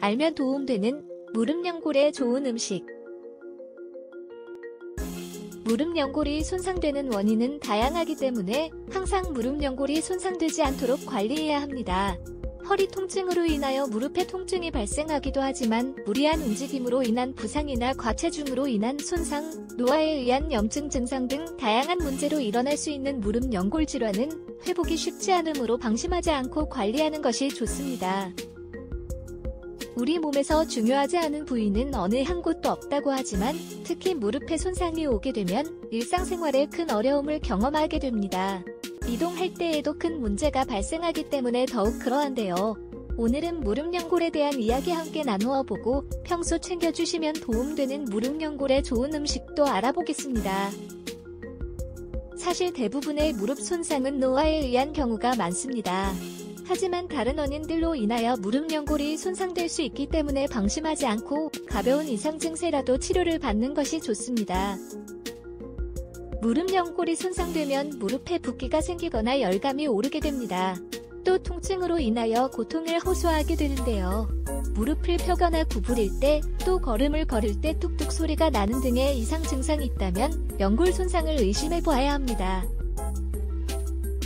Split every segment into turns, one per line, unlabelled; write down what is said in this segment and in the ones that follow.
알면 도움되는 무릎연골에 좋은 음식. 무릎연골이 손상되는 원인은 다양하기 때문에 항상 무릎연골이 손상되지 않도록 관리해야 합니다. 허리 통증으로 인하여 무릎에 통증이 발생하기도 하지만 무리한 움직임으로 인한 부상이나 과체중으로 인한 손상, 노화에 의한 염증 증상 등 다양한 문제로 일어날 수 있는 무릎 연골 질환은 회복이 쉽지 않으므로 방심하지 않고 관리하는 것이 좋습니다. 우리 몸에서 중요하지 않은 부위는 어느 한 곳도 없다고 하지만 특히 무릎에 손상이 오게 되면 일상생활에 큰 어려움을 경험하게 됩니다. 이동할 때에도 큰 문제가 발생하기 때문에 더욱 그러한데요. 오늘은 무릎연골에 대한 이야기 함께 나누어 보고 평소 챙겨주시면 도움되는 무릎연골에 좋은 음식도 알아보겠습니다. 사실 대부분의 무릎 손상은 노화에 의한 경우가 많습니다. 하지만 다른 원인들로 인하여 무릎연골이 손상될 수 있기 때문에 방심하지 않고 가벼운 이상 증세라도 치료를 받는 것이 좋습니다. 무릎연골이 손상되면 무릎에 붓기가 생기거나 열감이 오르게 됩니다. 또 통증으로 인하여 고통을 호소하게 되는데요. 무릎을 펴거나 구부릴 때, 또 걸음을 걸을 때 뚝뚝 소리가 나는 등의 이상 증상이 있다면 연골 손상을 의심해 보아야 합니다.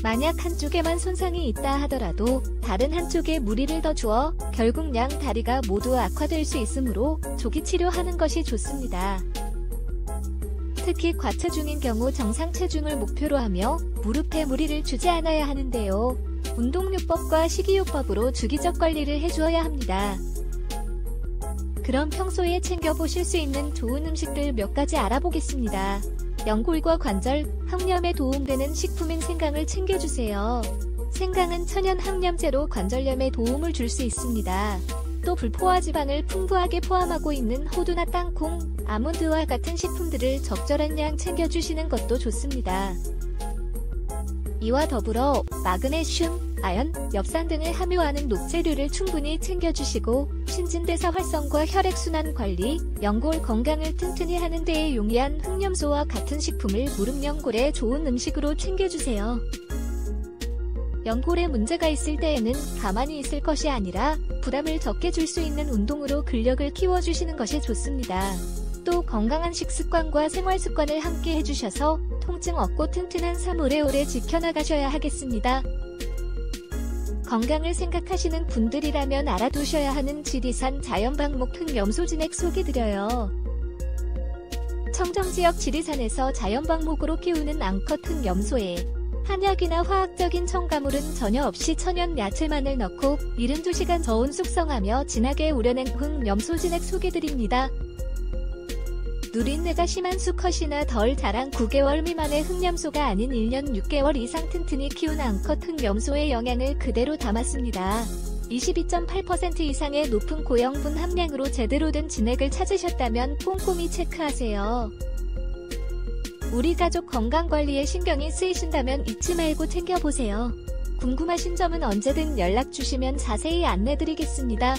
만약 한쪽에만 손상이 있다 하더라도 다른 한쪽에 무리를 더 주어 결국 양 다리가 모두 악화될 수 있으므로 조기 치료하는 것이 좋습니다. 특히 과체중인 경우 정상 체중을 목표로 하며 무릎에 무리를 주지 않아야 하는데요. 운동요법과 식이요법으로 주기적 관리를 해주어야 합니다. 그럼 평소에 챙겨보실 수 있는 좋은 음식들 몇 가지 알아보겠습니다. 연골과 관절, 항염에 도움되는 식품인 생강을 챙겨주세요. 생강은 천연 항염제로 관절염에 도움을 줄 수 있습니다. 또 불포화 지방을 풍부하게 포함하고 있는 호두나 땅콩, 아몬드와 같은 식품들을 적절한 양 챙겨주시는 것도 좋습니다. 이와 더불어 마그네슘, 아연, 엽산 등을 함유하는 녹재류를 충분히 챙겨주시고 신진대사 활성과 혈액순환 관리, 연골 건강을 튼튼히 하는 데에 용이한 흑염소와 같은 식품을 무릎연골에 좋은 음식으로 챙겨주세요. 연골에 문제가 있을 때에는 가만히 있을 것이 아니라 부담을 적게 줄 수 있는 운동으로 근력을 키워주시는 것이 좋습니다. 또 건강한 식습관과 생활습관을 함께 해주셔서 통증 없고 튼튼한 삶 오래오래 지켜나가셔야 하겠습니다. 건강을 생각하시는 분들이라면 알아두셔야 하는 지리산 자연방목 흑염소진액 소개드려요. 청정지역 지리산에서 자연방목으로 키우는 암컷 흑염소에 한약이나 화학적인 첨가물은 전혀 없이 천연 야채만을 넣고 72시간 저온 숙성하며 진하게 우려낸 흑염소진액 소개드립니다. 누린내가 심한 수컷이나 덜 자란 9개월 미만의 흑염소가 아닌 1년 6개월 이상 튼튼히 키운 암컷 흑염소의 영양을 그대로 담았습니다. 22.8% 이상의 높은 고영분 함량으로 제대로 된 진액을 찾으셨다면 꼼꼼히 체크하세요. 우리 가족 건강관리에 신경이 쓰이신다면 잊지 말고 챙겨보세요. 궁금하신 점은 언제든 연락주시면 자세히 안내드리겠습니다.